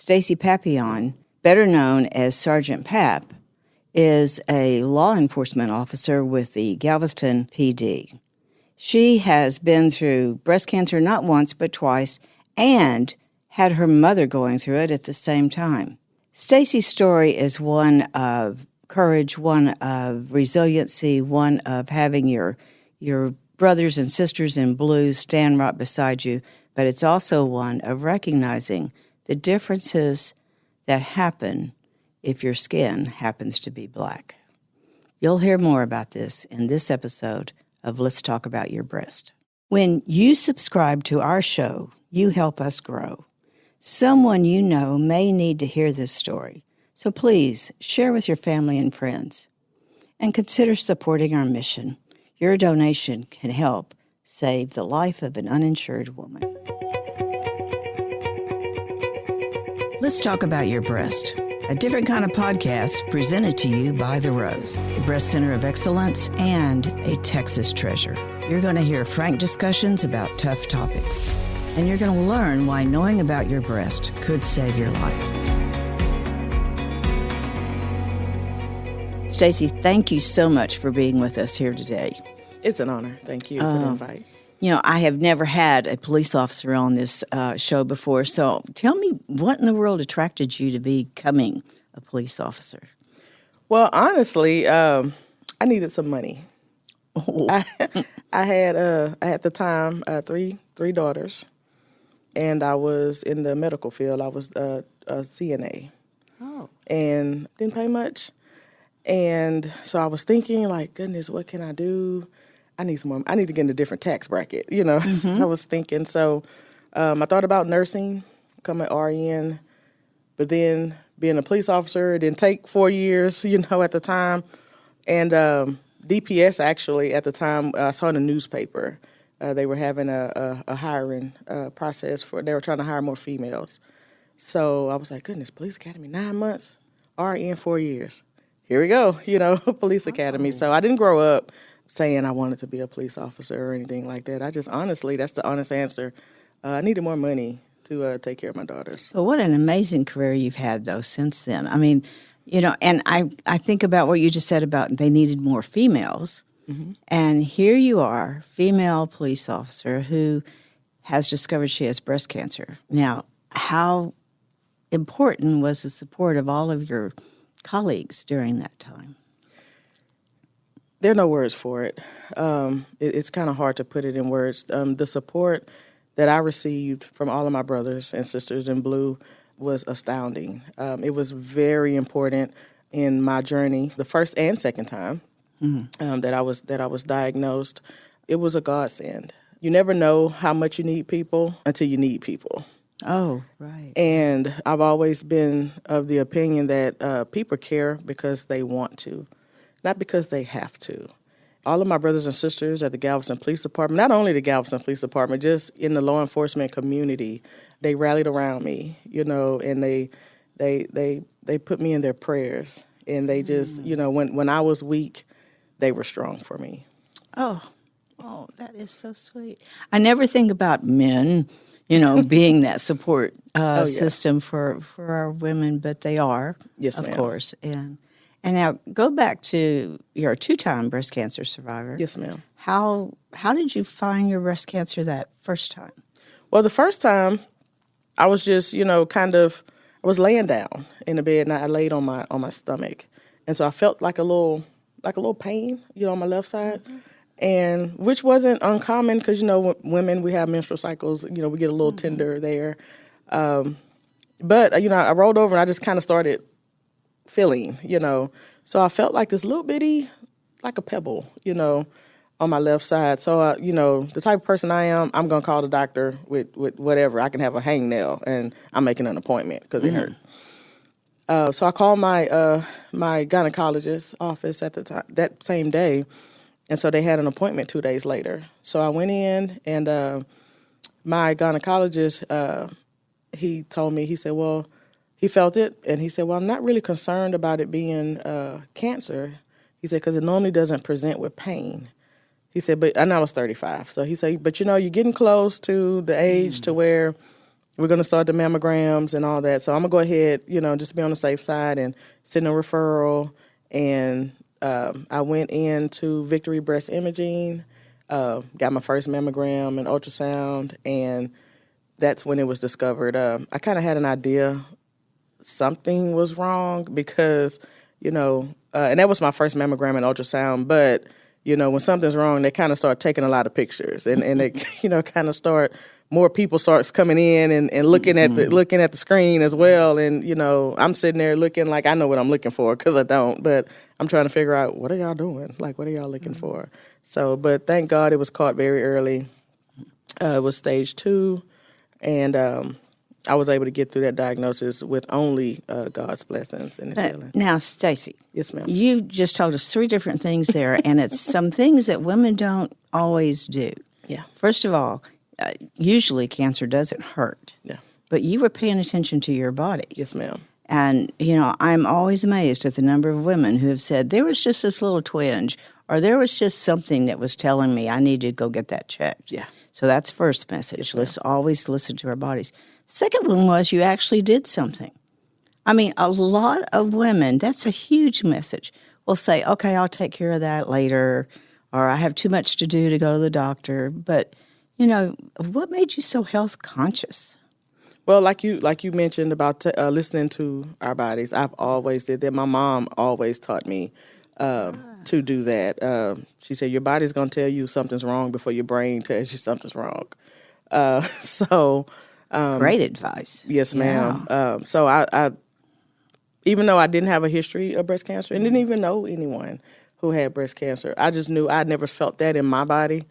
Stacy Papillion, better known as Sergeant Pap, is a law enforcement officer with the Galveston PD. She has been through breast cancer not once but twice and had her mother going through it at the same time. Stacy's story is one of courage, one of resiliency, one of having your brothers and sisters in blue stand right beside you, but it's also one of recognizing the differences that happen if your skin happens to be black. You'll hear more about this in this episode of Let's Talk About Your Breast. When you subscribe to our show, you help us grow. Someone you know may need to hear this story, so please share with your family and friends. And consider supporting our mission. Your donation can help save the life of an uninsured woman. Let's Talk About Your Breast, a different kind of podcast presented to you by The Rose, a breast center of excellence and a Texas treasure. You're going to hear frank discussions about tough topics, and you're going to learn why knowing about your breast could save your life. Stacy, thank you so much for being with us here today. It's an honor. Thank you for the invite. You know, I have never had a police officer on this show before, so tell me what in the world attracted you to becoming a police officer? Well, honestly, I needed some money. Oh. I had at the time three daughters, and I was in the medical field. I was a CNA. Oh. And didn't pay much. And so I was thinking, like, goodness, what can I do? I need some more. I need to get in a different tax bracket, you know. Mm-hmm. I was thinking. So I thought about nursing, becoming an RN, but then being a police officer, it didn't take 4 years, you know, at the time. And DPS, actually, at the time, I saw in the newspaper, they were having a hiring process they were trying to hire more females. So I was like, goodness, Police Academy, 9 months, RN 4 years. Here we go, you know, Police Academy. So I didn't grow up saying I wanted to be a police officer or anything like that. I just honestly, that's the honest answer. I needed more money to take care of my daughters. Well, what an amazing career you've had, though, since then. I mean, you know, and I think about what you just said about they needed more females. Mm-hmm. And here you are, female police officer who has discovered she has breast cancer. Now, how important was the support of all of your colleagues during that time? There are no words for it. It's kind of hard to put it in words. The support that I received from all of my brothers and sisters in blue was astounding. It was very important in my journey, the first and second time that I was diagnosed. It was a godsend. You never know how much you need people until you need people. Oh, right. And I've always been of the opinion that people care because they want to, not because they have to. All of my brothers and sisters at the Galveston Police Department, not only the Galveston Police Department, just in the law enforcement community, they rallied around me, you know, and they put me in their prayers. And they just, you know, when I was weak, they were strong for me. Oh, that is so sweet. I never think about men, you know, being that support system for our women, but they are, yes, of ma'am. course. And now go back to you're a 2-time breast cancer survivor. Yes, ma'am. How did you find your breast cancer that first time? Well, the first time I was just, you know, I was laying down in the bed and I laid on my stomach. And so I felt like a little pain, you know, on my left side. Mm-hmm. And which wasn't uncommon because, you know, women, we have menstrual cycles, you know, we get a little tender there. But, you know, I rolled over and I just kind of started feeling, you know. So I felt like this little bitty, like a pebble, you know, on my left side. So, you know, the type of person I am, I'm going to call the doctor with whatever. I can have a hangnail and I'm making an appointment because it hurt. So I called my gynecologist's office at the time, that same day. And so they had an appointment 2 days later. So I went in and my gynecologist, he told me, he said, well, he felt it, and he said, well, I'm not really concerned about it being cancer. He said, because it normally doesn't present with pain. He said, and I was 35. So he said, but, you know, you're getting close to the age to where we're going to start the mammograms and all that. So I'm going to go ahead, just be on the safe side and send a referral. And I went into Victory Breast Imaging, got my first mammogram and ultrasound, and that's when it was discovered. I kind of had an idea something was wrong because, and that was my first mammogram and ultrasound, but, when something's wrong, they kind of start taking a lot of pictures and they, kind of more people starts coming in and looking at the screen as well. And, I'm sitting there looking like I know what I'm looking for because I don't, but I'm trying to figure out, what are y'all doing? Like, what are y'all looking for? So, but thank God it was caught very early. It was stage 2. And I was able to get through that diagnosis with only God's blessings and His healing. Now, Stacy. Yes, ma'am. You just told us 3 different things there, and it's some things that women don't always do. Yeah. First of all, usually cancer doesn't hurt. Yeah. But you were paying attention to your body. Yes, ma'am. And, I'm always amazed at the number of women who have said, there was just this little twinge, or there was just something that was telling me I need to go get that checked. Yeah. So that's first message. Let's always listen to our bodies. Second one was you actually did something. I mean, a lot of women, that's a huge message, will say, okay, I'll take care of that later, or I have too much to do to go to the doctor. But, what made you so health conscious? Well, like you mentioned about listening to our bodies, I've always did that. My mom always taught me to do that. She said, your body's going to tell you something's wrong before your brain tells you something's wrong. Great advice. Yes, ma'am. Yeah. So I, even though I didn't have a history of breast cancer and didn't even know anyone who had breast cancer, I just knew I'd never felt that in my body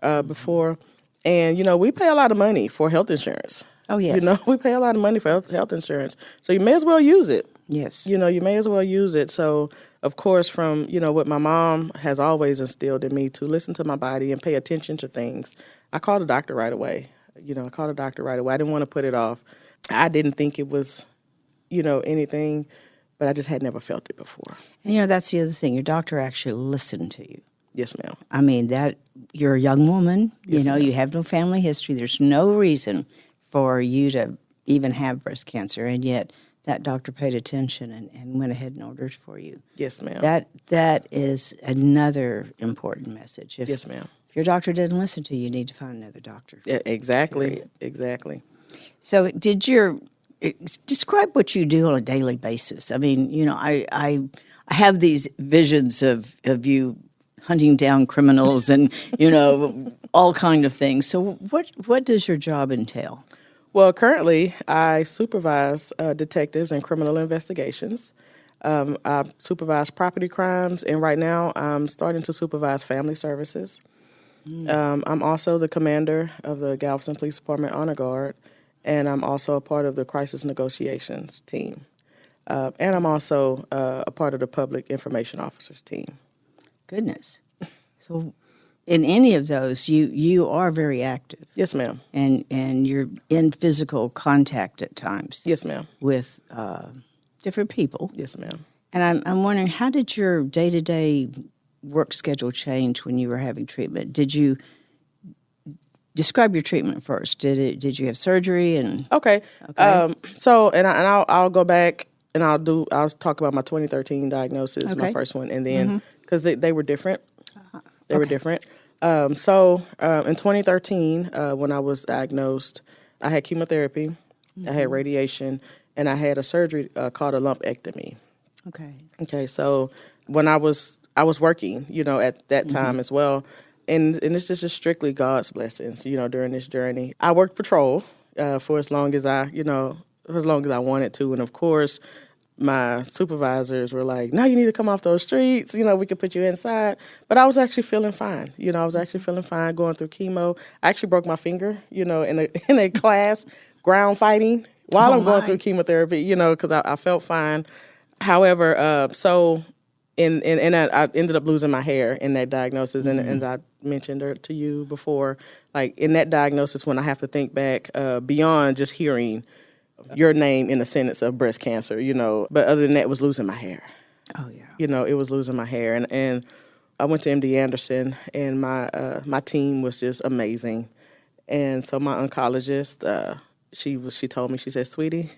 before. And, we pay a lot of money for health insurance. Oh, yes. We pay a lot of money for health insurance. So you may as well use it. Yes. You may as well use it. So, of course, from, what my mom has always instilled in me to listen to my body and pay attention to things, I called a doctor right away. I didn't want to put it off. I didn't think it was, anything, but I just had never felt it before. And, that's the other thing. Your doctor actually listened to you. Yes, ma'am. I mean, you're a young woman. Yes, ma'am. You have no family history. There's no reason for you to even have breast cancer, and yet that doctor paid attention and went ahead and ordered for you. Yes, ma'am. That is another important message. Yes, ma'am. If your doctor didn't listen to you, you need to find another doctor. Yeah, exactly. Period. Exactly. So describe what you do on a daily basis. I mean, I have these visions of you hunting down criminals and, all kind of things. So what does your job entail? Well, currently, I supervise detectives in criminal investigations. I supervise property crimes, and right now I'm starting to supervise family services. I'm also the commander of the Galveston Police Department Honor Guard, and I'm also a part of the crisis negotiations team. And I'm also a part of the public information officers team. Goodness. So in any of those, you are very active. Yes, ma'am. And you're in physical contact at times. Yes, ma'am. With different people. Yes, ma'am. And I'm wondering, how did your day-to-day work schedule change when you were having treatment? Did you describe your treatment first? Did you have surgery? Okay. So I'll go back and I'll talk about my 2013 diagnosis, my first one, and then because they were different. They were different. So in 2013, when I was diagnosed, I had chemotherapy, I had radiation, and I had a surgery called a lumpectomy. Okay. So when I was working, at that time as well, and this is just strictly God's blessings, during this journey. I worked patrol for as long as I wanted to, and of course, my supervisors were like, "No, you need to come off those streets. We could put you inside." But I was actually feeling fine. I was actually feeling fine going through chemo. I actually broke my finger, in a class ground fighting while I'm going through chemotherapy. Because I felt fine. However, and I ended up losing my hair in that diagnosis, and as I mentioned to you before, like in that diagnosis, when I have to think back beyond just hearing your name in a sentence of breast cancer, but other than that, it was losing my hair. Oh, yeah. It was losing my hair. And I went to MD Anderson, and my team was just amazing. And so my oncologist she told me, she said, "Sweetie,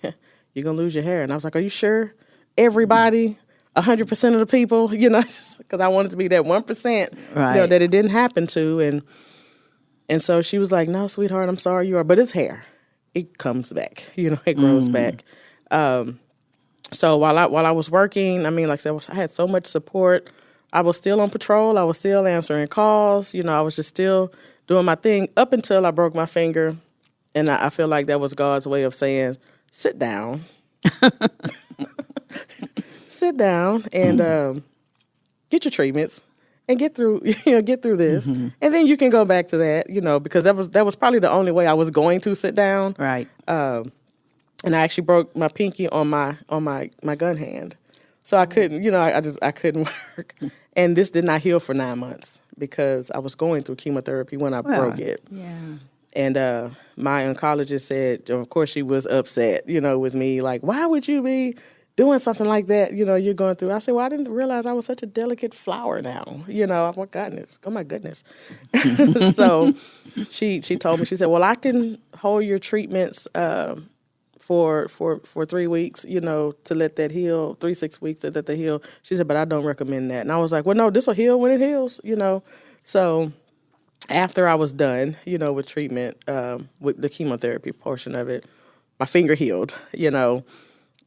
you're gonna lose your hair." And I was like, "Are you sure?" Everybody, 100% of the people, you know, because I wanted to be that 1%, Right. you know, that it didn't happen to, and so she was like, "No, sweetheart, I'm sorry, you are," but it's hair, it comes back, you know, it grows back. So while I was working, I mean, like I said, I had so much support. I was still on patrol. I was still answering calls. You know, I was just still doing my thing up until I broke my finger. And I feel like that was God's way of saying, sit down. Sit down and get your treatments and get through, get through this. And then you can go back to that, you know, because that was probably the only way I was going to sit down. Right. And I actually broke my pinky on my gun hand. So I couldn't, you know, I couldn't work. And this did not heal for 9 months because I was going through chemotherapy when I broke it. Yeah. And my oncologist said, of course, she was upset, you know, with me. Like, why would you be doing something like that? You know, you're going through. I said, well, I didn't realize I was such a delicate flower now. You know, oh my goodness. So she told me, she said, well, I can hold your treatments for 3 weeks, you know, to let that heal, 3-6 weeks to let that heal. She said, but I don't recommend that. And I was like, well, no, this will heal when it heals, you know. So after I was done, you know, with treatment, with the chemotherapy portion of it, my finger healed, you know.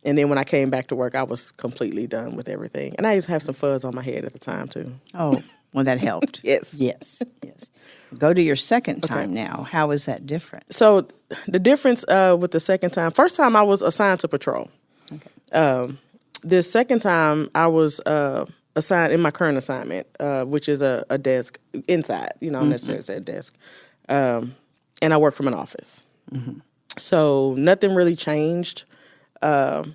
And then when I came back to work, I was completely done with everything. And I used to have some fuzz on my head at the time, too. Oh, well, that helped. Yes. Yes. Go to your second time now. How is that different? So the difference with the second time, first time I was assigned to patrol. Okay. This second time I was assigned in my current assignment, which is a desk inside, you know, necessarily at a desk. And I work from an office. So nothing really changed in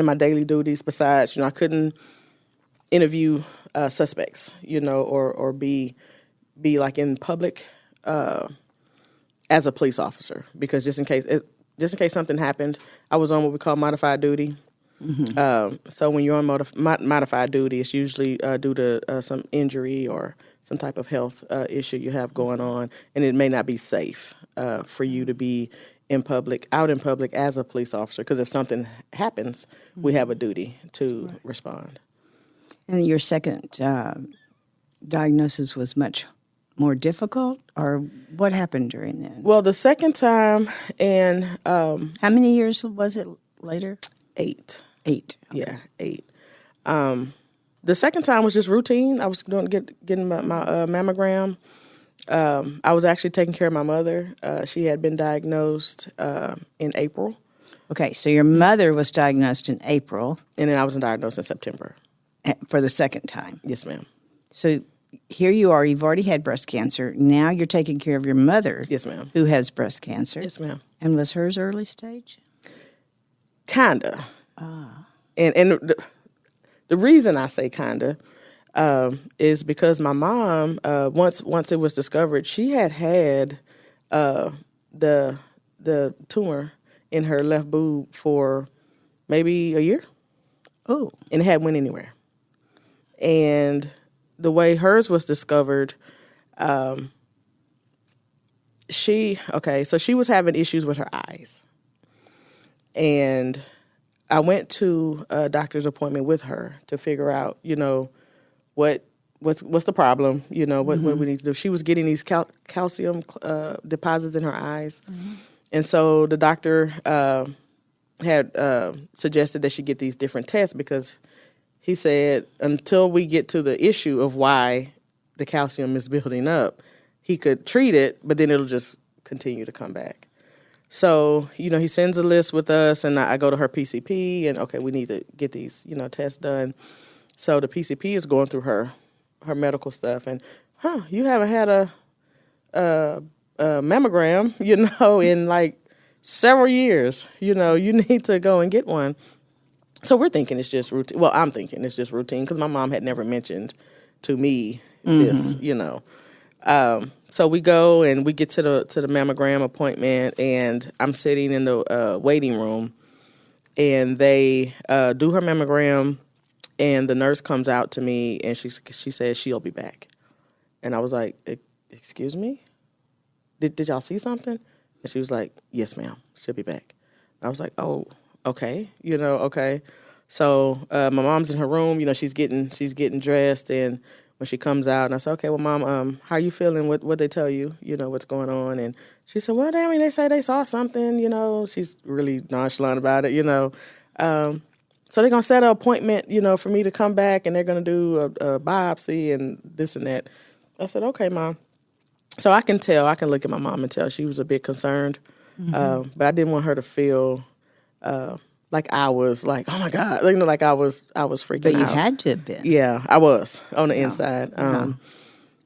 my daily duties besides, you know, I couldn't interview suspects, you know, or be like in public as a police officer, because just in case something happened, I was on what we call modified duty. So when you're on modified duty, it's usually due to some injury or some type of health issue you have going on, and it may not be safe for you to be out in public as a police officer, because if something happens, we have a duty to respond. And your second diagnosis was much more difficult, or what happened during that? Well, the second time, and how many years was it later? 8. 8. Okay. Yeah, 8. The second time was just routine. I was getting my mammogram. I was actually taking care of my mother. She had been diagnosed in April. Okay, so your mother was diagnosed in April. And then I was diagnosed in September. For the second time. Yes, ma'am. So here you are, you've already had breast cancer. Now you're taking care of your mother. Yes, ma'am. Who has breast cancer. Yes, ma'am. And was hers early stage? Kinda. And the reason I say kinda is because my mom, once it was discovered, she had the tumor in her left boob for maybe a year. Oh. And it hadn't went anywhere. And the way hers was discovered, she was having issues with her eyes. And I went to a doctor's appointment with her to figure out, you know, what's the problem, you know, what we need to do. She was getting these calcium deposits in her eyes. And so the doctor had suggested that she get these different tests, because he said until we get to the issue of why the calcium is building up, he could treat it, but then it'll just continue to come back. So, you know, he sends a list with us, and I go to her PCP, and, okay, we need to get these, you know, tests done. So the PCP is going through her medical stuff, and, you haven't had a mammogram, you know, in like several years. You know, you need to go and get one. So we're thinking it's just routine. Well, I'm thinking it's just routine because my mom had never mentioned to me this, you know. So we go and we get to the mammogram appointment, and I'm sitting in the waiting room, and they do her mammogram, and the nurse comes out to me, and she says she'll be back. And I was like, excuse me? Did y'all see something? And she was like, yes, ma'am, she'll be back. I was like, oh, okay, okay. So my mom's in her room, she's getting dressed, and when she comes out, and I said, okay, well, Mom, how you feeling? What they tell you? What's going on? And she said, well, they say they saw something. She's really nonchalant about it. So they're gonna set an appointment, for me to come back, and they're gonna do a biopsy and this and that. I said, okay, Mom. So I can look at my mom and tell she was a bit concerned, but I didn't want her to feel like I was like, oh my God, like I was freaking out. But you had to have been. Yeah, I was on the inside.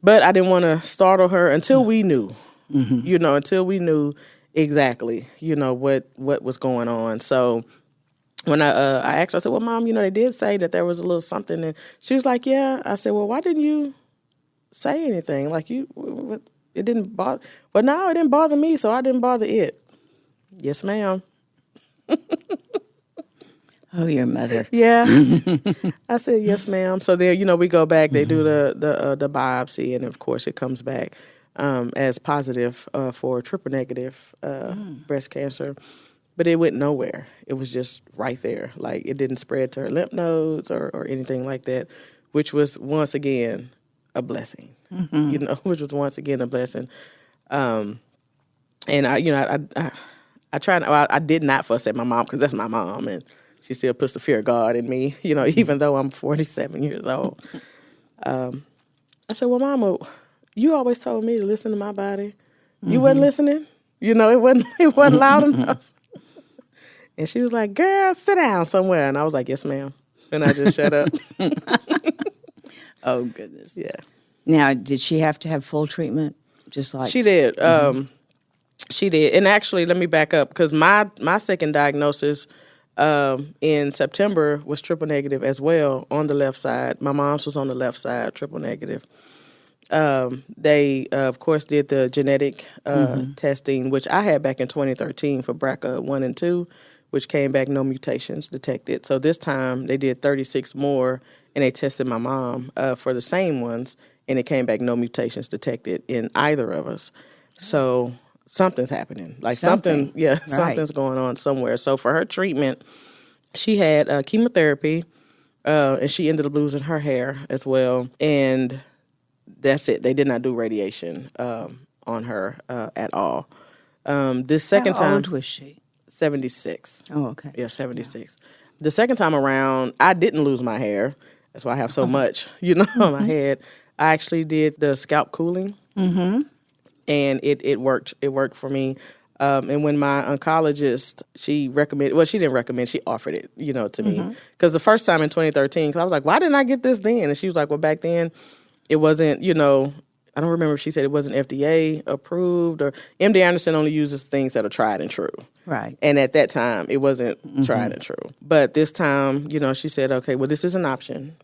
But I didn't want to startle her until we knew, until we knew exactly, what was going on. So when I asked her, I said, well, Mom, they did say that there was a little something. And she was like, yeah. I said, well, why didn't you say anything? Like it didn't bother. Well, no, it didn't bother me, so I didn't bother it. Yes, ma'am. Oh, your mother. Yeah. I said, yes, ma'am. So then, we go back, they do the biopsy, and of course it comes back as positive for triple negative breast cancer. But it went nowhere. It was just right there. Like it didn't spread to her lymph nodes or anything like that, which was once again a blessing, which was once again a blessing. And I did not fuss at my mom because that's my mom, and she still puts the fear of God in me, even though I'm 47 years old. I said, well, Mama, you always told me to listen to my body. You wasn't listening. It wasn't loud enough. And she was like, girl, sit down somewhere. And I was like, yes, ma'am. And I just shut up. Oh, goodness. Yeah. Now, did she have to have full treatment? Just like she did. She did. And actually, let me back up because my second diagnosis in September was triple negative as well on the left side. My mom's was on the left side, triple negative. They, of course, did the genetic testing, which I had back in 2013 for BRCA1 and 2, which came back no mutations detected. So this time they did 36 more, and they tested my mom for the same ones, and it came back no mutations detected in either of us. So something's happening. Like something's going on somewhere. So for her treatment, she had chemotherapy, and she ended up losing her hair as well. And that's it. They did not do radiation on her at all. This second time. How old was she? 76. Oh, okay. Yeah, 76. Yeah. The second time around, I didn't lose my hair. That's why I have so much, on my head. I actually did the scalp cooling, and it worked. It worked for me. And when my oncologist, she didn't recommend, she offered it, to me. Because the first time in 2013, I was like, why didn't I get this then? And she was like, well, back then, it wasn't, I don't remember if she said it wasn't FDA approved, or MD Anderson only uses things that are tried and true. Right. And at that time, it wasn't tried and true. But this time, she said, okay, well, this is an option,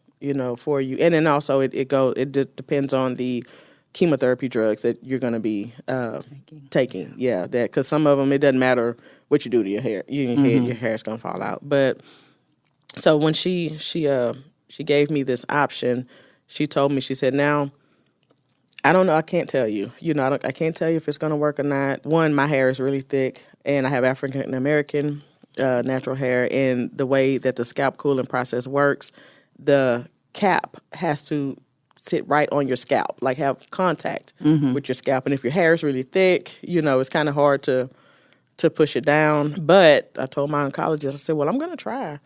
for you. And then also it depends on the chemotherapy drugs that you're going to be taking. Yeah, that because some of them, it doesn't matter what you do to your hair. Your hair's going to fall out. But so when she gave me this option, she told me, she said, now, I don't know, I can't tell you. I can't tell you if it's going to work or not. One, my hair is really thick, and I have African American natural hair, and the way that the scalp cooling process works, the cap has to sit right on your scalp, like have contact with your scalp. And if your hair is really thick, it's kind of hard to push it down. But I told my oncologist, I said, well, I'm going to try.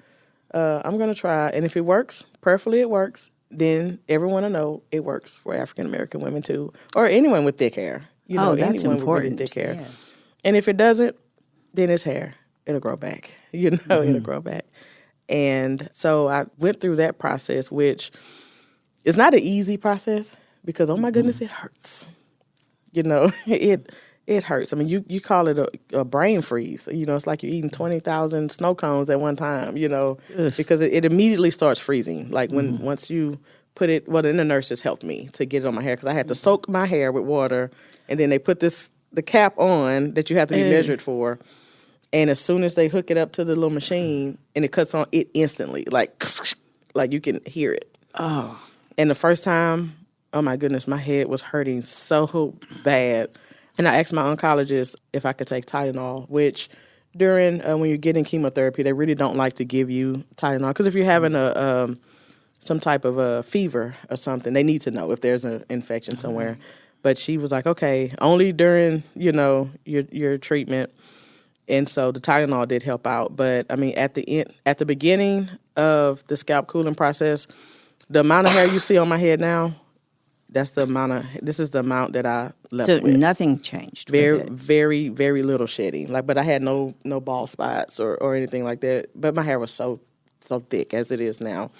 And if it works, prayerfully it works, then everyone will know it works for African American women too, or anyone with thick hair. That's anyone important. with really thick hair. Yes. And if it doesn't, then it's hair. It'll grow back. It'll grow back. And so I went through that process, which is not an easy process because, oh my goodness, it hurts. It hurts. I mean, you call it a brain freeze. It's like you're eating 20,000 snow cones at one time, because it immediately starts freezing. Like once you put it, well, then the nurses helped me to get it on my hair because I had to soak my hair with water, and then they put the cap on that you have to be measured for. And as soon as they hook it up to the little machine and it cuts on, it instantly, like you can hear it. Oh. And the first time, oh my goodness, my head was hurting so bad. And I asked my oncologist if I could take Tylenol, which during when you're getting chemotherapy, they really don't like to give you Tylenol because if you're having some type of a fever or something, they need to know if there's an infection somewhere. But she was like, okay, only during your treatment, and so the Tylenol did help out. But I mean, at the beginning of the scalp cooling process, the amount of hair you see on my head now. This is the amount that I left So with. nothing changed Very, with it. very, very little shedding. But I had no bald spots or anything like that. But my hair was so thick as it is now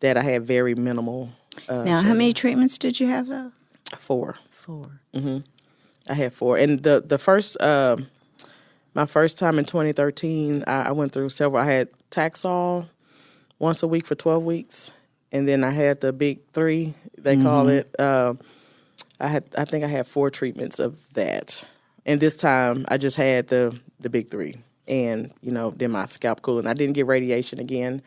that I had very minimal. Now, how many treatments did you have, though? 4. 4. I had 4, and the first my first time in 2013, I went through several. I had Taxol once a week for 12 weeks, and then I had the big 3. They call it. I think I had 4 treatments of that, and this time I just had the big 3, and then my scalp cooling. I didn't get radiation again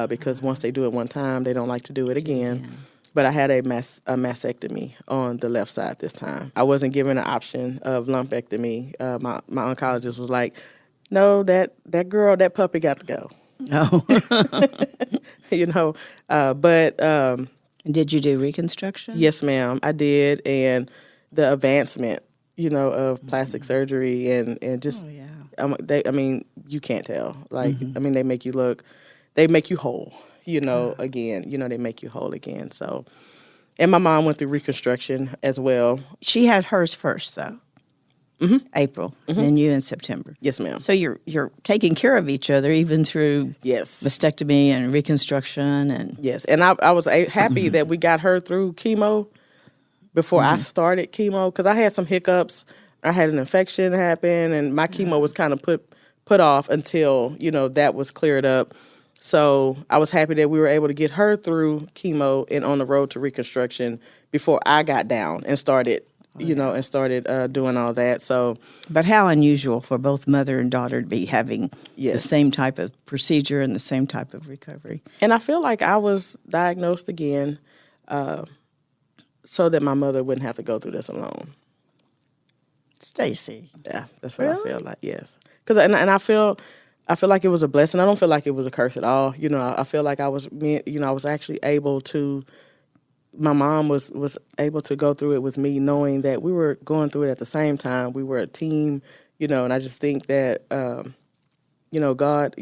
because once they do it one time, they don't like to do it again. But I had a mastectomy on the left side this time. I wasn't given an option of lumpectomy. My oncologist was like, "No, that girl, that puppy got to go." Oh. But. Did you do reconstruction? Yes, ma'am, I did, and the advancement, of plastic surgery and just, you can't tell. They make you whole, again, they make you whole again. So, and my mom went through reconstruction as well. She had hers first, though. April, then you in September. Yes, ma'am. So you're taking care of each other even through mastectomy and reconstruction and yes. And I was happy that we got her through chemo before I started chemo because I had some hiccups. I had an infection happen, and my chemo was kind of put off until that was cleared up. So I was happy that we were able to get her through chemo and on the road to reconstruction before I got down and started. And started doing all that. So, but how unusual for both mother and daughter to be having the same type of procedure and the same type of recovery. And I feel like I was diagnosed again so that my mother wouldn't have to go through this alone. Stacy. Yeah, that's what I feel like, yes. Because and I feel like it was a blessing. I don't feel like it was a curse at all. I feel like I was actually able to. My mom was able to go through it with me, knowing that we were going through it at the same time. We were a team, and I just think that, God,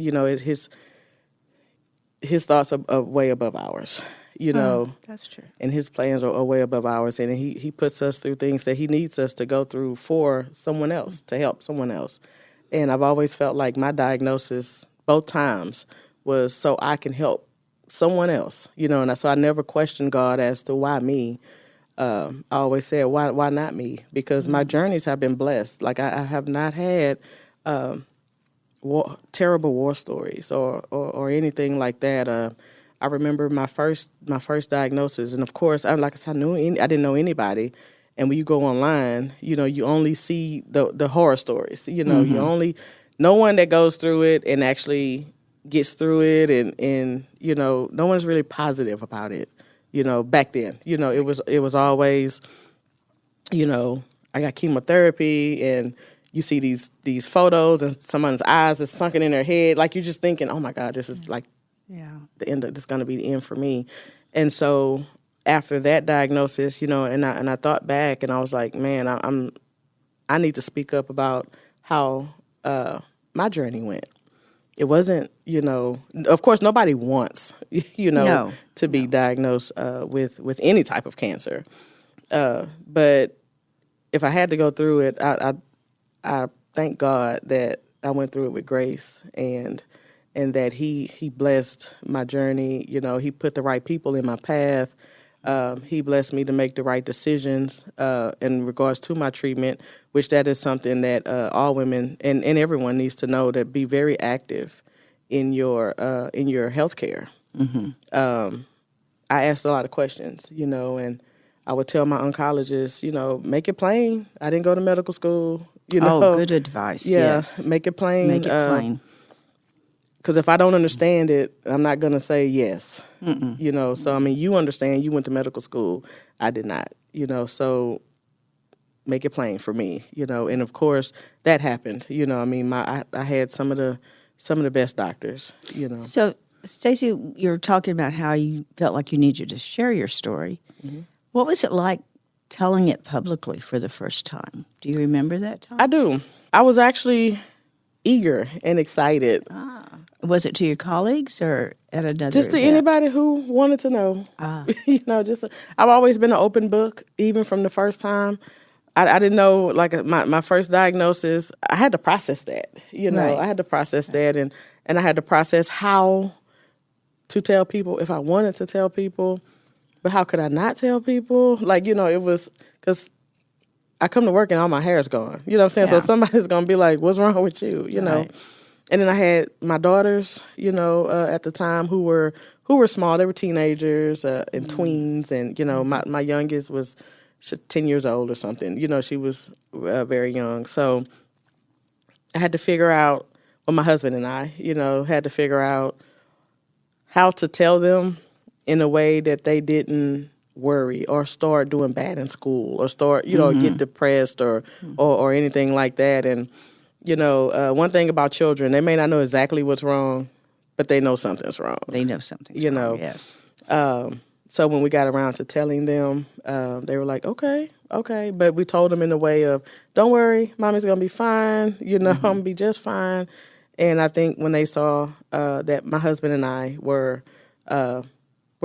his thoughts are way above ours, That's true. And his plans are way above ours. And he puts us through things that he needs us to go through for someone else, to help someone else. And I've always felt like my diagnosis, both times, was so I can help someone else, and so I never questioned God as to why me. I always said, why not me? Because my journeys have been blessed. Like I have not had terrible war stories or anything like that. I remember my first diagnosis, and of course, I didn't know anybody. And when you go online, you only see the horror stories. You no one that goes through it and actually gets through it, and no one's really positive about it. Back then, it was always, I got chemotherapy, and you see these photos, and someone's eyes is sunken in their head, like you're just thinking, oh my God, this is like the end. This is going to be the end for me. And so after that diagnosis, and I thought back, and I was like, man, I need to speak up about how my journey went. It wasn't, of course, nobody wants, to be diagnosed with any type of cancer. But if I had to go through it, I thank God that I went through it with grace and that He blessed my journey. He put the right people in my path. He blessed me to make the right decisions in regards to my treatment, which that is something that all women and everyone needs to know, to be very active in your health care. I asked a lot of questions, and I would tell my oncologist, make it plain. I didn't go to medical school. Oh, good advice. Yeah, yes. Make it plain. Make it plain. Because if I don't understand it, I'm not going to say yes. So, you understand, you went to medical school. I did not, so make it plain for me, and of course that happened. I mean, I had some of the best doctors. So, Stacy, you're talking about how you felt like you needed to share your story. What was it like telling it publicly for the first time? Do you remember that time? I do. I was actually eager and excited. Was it to your colleagues or at another Just to event? anybody who wanted to know. I've always been an open book, even from the first time. I didn't know, like, my first diagnosis, I had to process that. Right. I had to process that, and I had to process how to tell people if I wanted to tell people, but how could I not tell people? Like, it was, because I come to work and all my hair is gone. You know what I'm saying? Yeah. So somebody's going to be like, what's wrong with you? Right. And then I had my daughters, at the time who were small. They were teenagers and tweens. And, my youngest was 10 years old or something. She was very young. So I had to figure out, well, my husband and I, had to figure out how to tell them in a way that they didn't worry or start doing bad in school or start, get depressed or anything like that. And, one thing about children, they may not know exactly what's wrong, but they know something's wrong. They know something's wrong, yes. So when we got around to telling them, they were like, okay. But we told them in the way of, don't worry, mommy's going to be fine. I'm going to be just fine. And I think when they saw that my husband and I were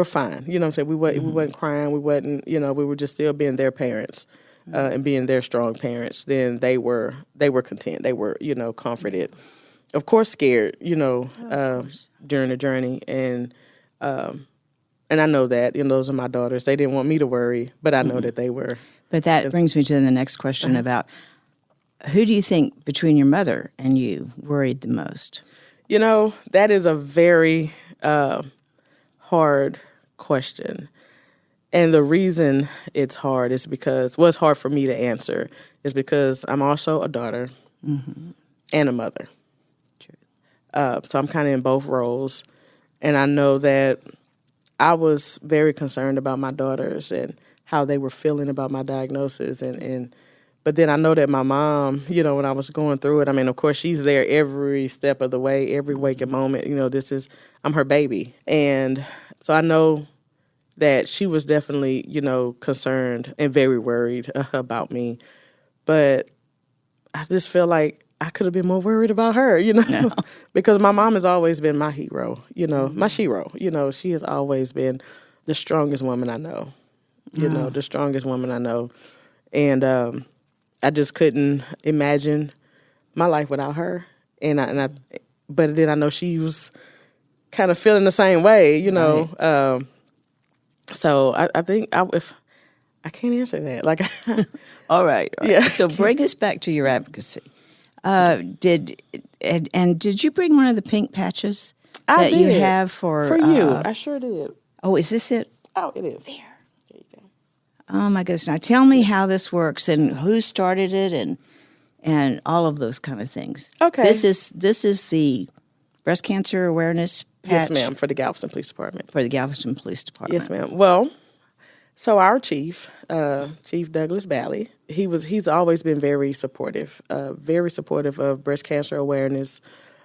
fine. You know what I'm saying? We wasn't crying. We wasn't, we were just still being their parents and being their strong parents. Then they were content. They were, comforted. Of course, scared, during the journey. And I know that, those are my daughters. They didn't want me to worry, but I know that they were. But that brings me to the next question about who do you think between your mother and you worried the most? That is a very hard question. And the reason it's hard is because, it's hard for me to answer, is because I'm also a daughter and a mother. True. So I'm kind of in both roles. And I know that I was very concerned about my daughters and how they were feeling about my diagnosis. But then I know that my mom, when I was going through it, I mean, of course, she's there every step of the way, every waking moment. I'm her baby. And so I know that she was definitely, concerned and very worried about me. But I just feel like I could have been more worried about her, No. because my mom has always been my hero, my shero. She has always been the strongest woman I know, the strongest woman I know. And I just couldn't imagine my life without her. But then I know she was kind of feeling the same way, Right. So I think if I can't answer that. Like, All right. Yeah. So bring us back to your advocacy. Did you bring one of the pink patches I that you did. have for you? I sure did. Oh, is this it? Oh, it is. There. There you go. Oh my goodness! Now tell me how this works and who started it and all of those kind of things. Okay. This is the breast cancer awareness patch. Yes, ma'am. For the Galveston Police Department. For the Galveston Police Department. Yes, ma'am. Well, so our chief, Chief Douglas Bally, he's always been very supportive of breast cancer awareness.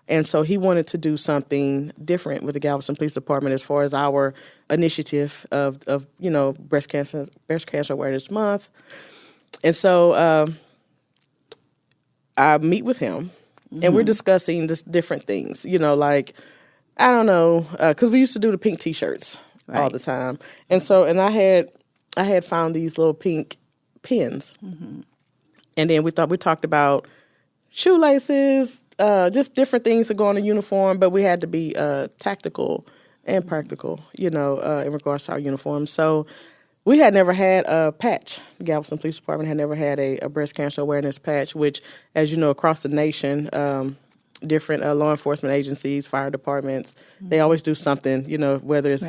And so he wanted to do something different with the Galveston Police Department as far as our initiative of breast cancer awareness month. And so I meet with him, and we're discussing just different things. Like, I don't know, because we used to do the pink T-shirts all the time, and I had found these little pink pins, and then we talked about shoelaces, just different things to go on a uniform, but we had to be tactical and practical, in regards to our uniform. So we had never had a patch. The Galveston Police Department had never had a breast cancer awareness patch, which, as you know, across the nation, different law enforcement agencies, fire departments, they always do something, whether it's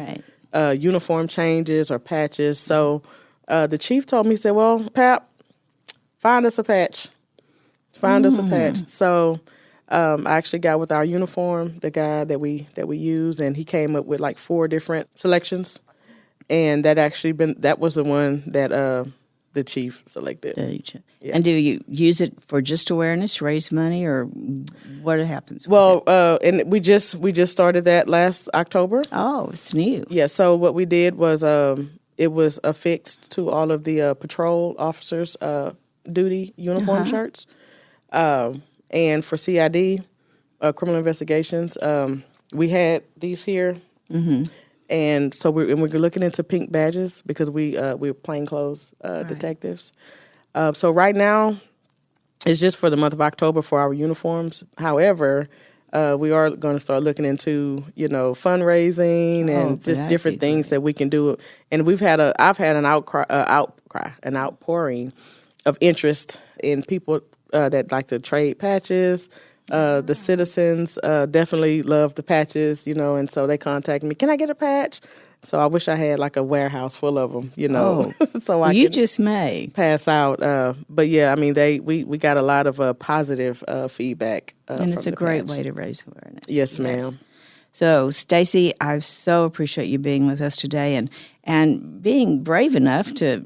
uniform changes or patches. So the chief told me, he said, well, Pap, find us a patch. Find us a patch. So I actually got with our uniform, the guy that we use, and he came up with like 4 different selections. And that was the one that the chief selected. Yeah. And do you use it for just awareness, raise money, or what happens? Well, and we just started that last October. Oh, it's new. Yeah. So what we did was it was affixed to all of the patrol officers' duty uniform shirts, and for CID, criminal investigations, we had these here. Mm-hmm. And so we're looking into pink badges because we're plainclothes detectives. So right now, it's just for the month of October for our uniforms. However, we are going to start looking into fundraising and just different things that we can do. And I've had an outpouring of interest in people that like to trade patches. The citizens definitely love the patches, and so they contact me. Can I get a patch? So I wish I had like a warehouse full of them, so I you could just may pass out. But yeah, I mean, we got a lot of positive feedback, and it's from a the great patch. way to raise awareness. Yes, ma'am. So, Stacy, I so appreciate you being with us today and being brave enough to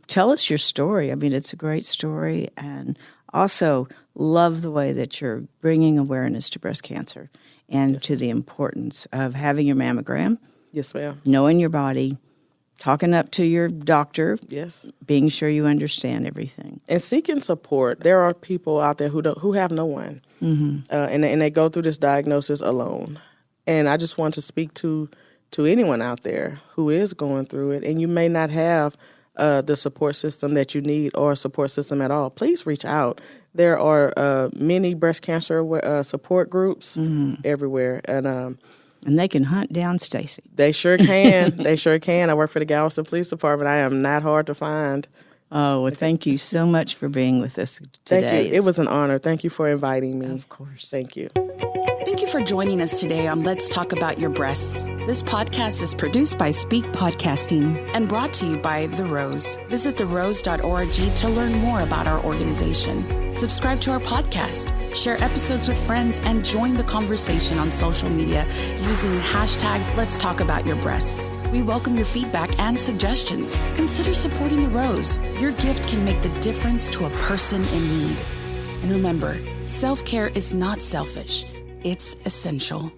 tell us your story. I mean, it's a great story, and also love the way that you're bringing awareness to breast cancer and to the importance of having your mammogram. Yes, ma'am. Knowing your body, talking up to your doctor. Yes. Being sure you understand everything. And seeking support. There are people out there who have no one, and they go through this diagnosis alone. And I just want to speak to anyone out there who is going through it, and you may not have the support system that you need or a support system at all. Please reach out. There are many breast cancer support groups everywhere, and they can hunt down Stacy. They sure can. They sure can. I work for the Galveston Police Department. I am not hard to find. Oh, well, thank you so much for being with us today. Thank you. It was an honor. Thank you for inviting me. Of course. Thank you. Thank you for joining us today on Let's Talk About Your Breasts. This podcast is produced by Speak Podcasting and brought to you by The Rose. Visit therose.org to learn more about our organization. Subscribe to our podcast, share episodes with friends, and join the conversation on social media using hashtag Let's Talk About Your Breasts. We welcome your feedback and suggestions. Consider supporting The Rose. Your gift can make the difference to a person in need. And remember, self-care is not selfish. It's essential.